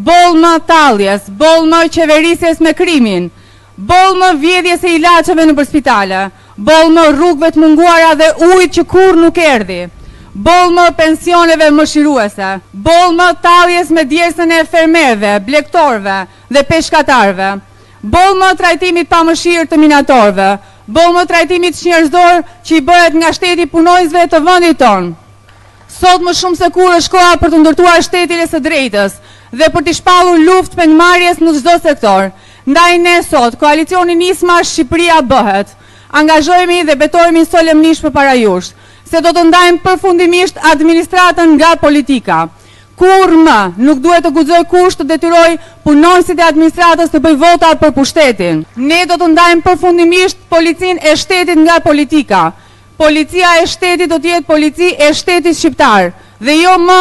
bolë talljes, bolë qeverisjes me krimin, bolë vjedhjes e ilaçeve nëpër spitale, bolë rrugëve të munguara dhe ujit që kur nuk erdhi, bolë pensioneve mëshiruese, bolë talljes me djersën e fermerëve, blektorëve dhe peshkatarëve, bolë trajtimit pa mëshirë të minatorëve, bolë trajtimit njerëzor që i bëhet nga shteti punojësve të vendit tonë. Sot më shumë se kur është koha për të ndërtuar shtetin e së drejtës dhe për të shpallur luftë pengmarrjes në çdo sektor. Ndaj ne sot, koalicioni Nisma Shqipëria bëhet, angazhohemi dhe betohemi solemnisht përpara jush, se do të ndajmë përfundimisht administratën nga politika. Kur më nuk duhet të guxoj kush të detyroj punonësit e administratës të bëj vota për pushtetin. Ne do të ndajmë përfundimisht policinë e shtetit nga politika. Policia e shtetit do të jetë polici e shtetit shqiptar dhe jo më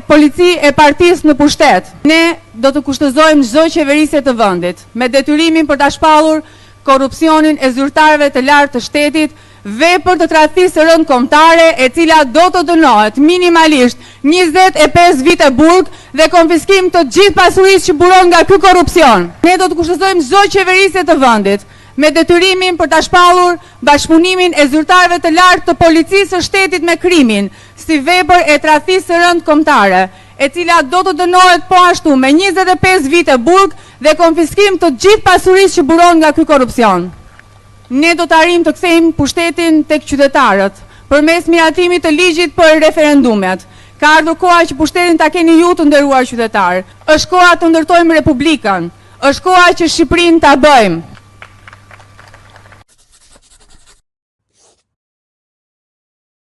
polici e partisë në pushtet. Ne do të kushtëzojmë çdo qeverisje të vendit me detyrimin për ta shpallur korrupsionin e zyrtarëve të lartë të shtetit, vepër të tradhtisë rënd kombëtare e cila do të dënohet minimalisht 25 vite burg dhe konfiskim të gjithë pasurisë që buron nga ky korrupsion. Ne do të kushtëzojmë çdo qeverisje të vendit me detyrimin për ta shpallur bashkëpunimin e zyrtarëve të lartë të policisë së shtetit me krimin, si vepër e tradhtisë së rënd kombëtare, e cila do të dënohet po ashtu me 25 vite burg dhe konfiskim të gjithë pasurisë që buron nga ky korrupsion. Ne do të arrijmë të kthejmë pushtetin tek qytetarët përmes miratimit të ligjit për referendumet. Ka ardhur koha që pushtetin ta keni ju të nderuar qytetar. Është koha të ndërtojmë Republikën. Është koha që Shqipërinë ta bëjmë.